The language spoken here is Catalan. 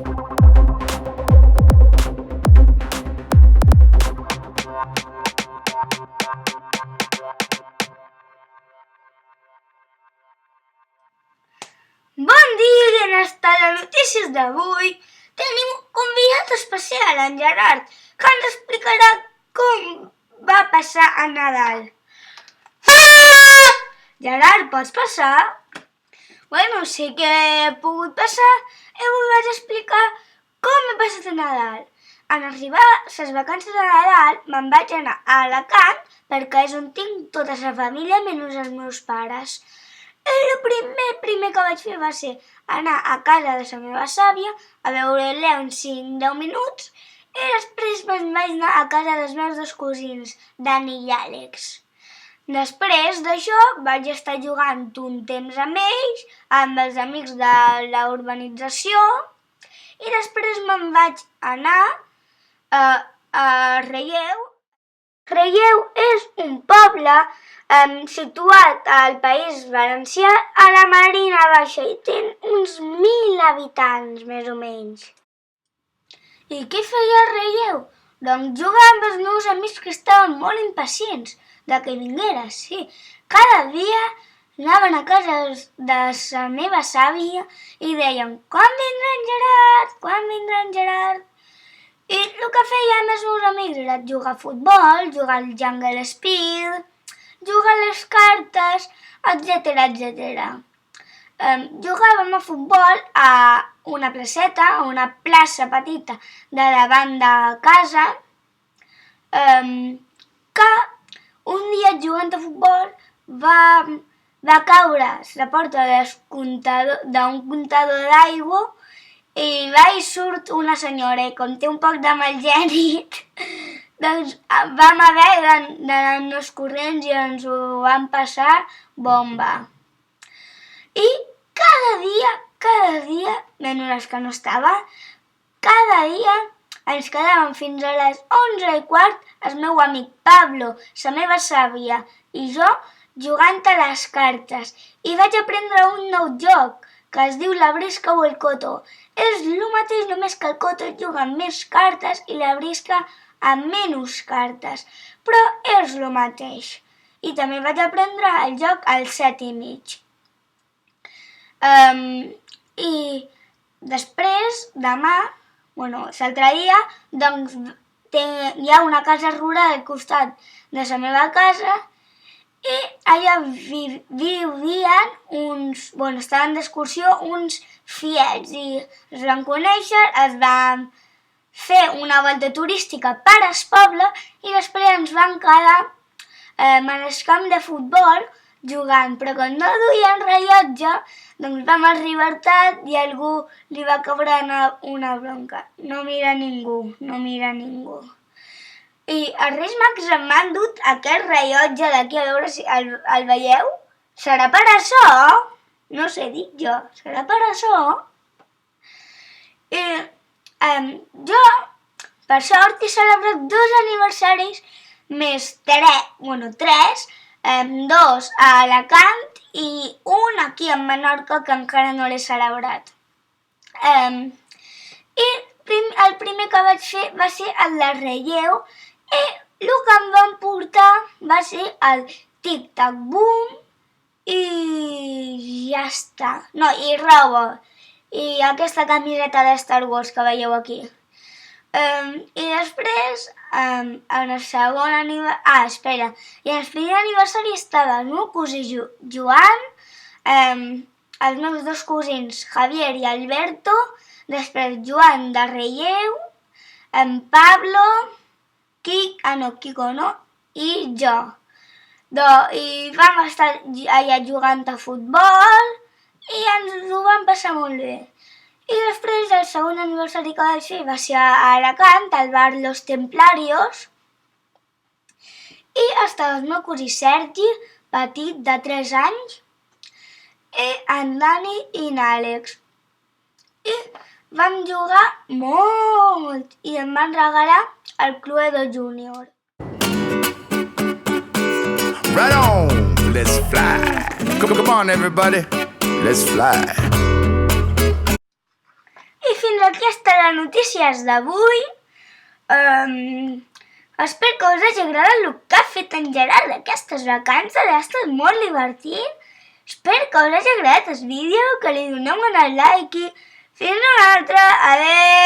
Bon dia, i en estat de notícies d'avui tenim un convidat especial, en Gerard, que ens explicarà com va passar a Nadal. Gerard, pots passar? Bueno, sí que he pogut passar i us vaig explicar com he passat a Nadal. En arribar les vacances de Nadal me'n vaig anar a Alacant perquè és on tinc tota la família menys els meus pares. El primer que vaig fer va ser anar a casa de la meva sàvia a veure-la uns 5-10 minuts i després me'n vaig anar a casa dels meus dos cosins, Dani i Àlex. Després d'això vaig estar jugant un temps amb ells, amb els amics de la urbanització i després me'n vaig anar a Relleu. Relleu és un poble situat al País Valencià, a la Marina Baixa, i té uns 1.000 habitants, més o menys. I què feia a Relleu? Doncs jugar amb els meus amics que estaven molt impacients de que vingueres, sí. Cada dia anaven a casa de la meva sàvia i deien «Quan vindrà en Gerard? Quan vindrà en Gerard?» I el que feia amb els meus amics era jugar a futbol, jugar al Jungle Speed, jugar a les cartes, etc. Jugàvem a futbol a una placeta, a una plaça petita de davant de casa, que un dia jugant a futbol va caure la porta d'un comptador d'aigua i va i surt una senyora i com té un poc de mal gènit, doncs vam haver d'anar-nos corrents i ens ho vam passar bomba. I cada dia, menys que no estava, cada dia ens quedàvem fins a les 11:15 el meu amic Pablo, la meva sàvia i jo jugant a les cartes. I vaig aprendre un nou joc que es diu la brisca o el coto. És el mateix, només que el coto es juga amb més cartes i la brisca amb menys cartes, però és el mateix. I també vaig aprendre el joc al 7:30. I després, demà, l'altre dia, doncs hi ha una casa rural al costat de la meva casa i allà vivien estaven d'excursió uns fiets i es van conèixer, es van fer una volta turística per al poble i després ens vam quedar en el camp de futbol jugant, però quan no duien rellotge, doncs vam arribar tard i algú li va caure una bronca. No mira ningú. I els Reis Mags m'han dut aquest rellotge d'aquí, a veure si el veieu. Serà per això? No sé, dic jo. Serà per això? I jo, per sort, he celebrat 2 aniversaris més 3, 2 a Alacant i un aquí a Menorca que encara no l'he celebrat. I el primer que vaig fer va ser el de Relleu i el que em van portar va ser el tic-tac-boom i ja està. No, i roba. I aquesta camiseta de Star Wars que veieu aquí. I després, en el segon aniversari... I en el primer aniversari estava el meu cosí Joan, els meus dos cosins Javier i Alberto, després Joan de Relleu, en Pablo, Kiko no, i jo. I vam estar allà jugant a futbol i ens ho vam passar molt bé. I després el segon aniversari que vaig fer va ser a Alacant, al bar Los Templarios, i estava el meu cosí Sergi, petit, de 3 anys, i en Dani i en Àlex. I vam jugar molt i em van regalar el Cluedo Junior. Right on, let's fly. Come on everybody, let's fly. I fins aquí estan les notícies d'avui. Espero que us hagi agradat el que ha fet en Gerard d'aquestes vacances. Ha estat molt divertit. Espero que us hagi agradat el vídeo, que li doneu un like i fins una altra. Adéu!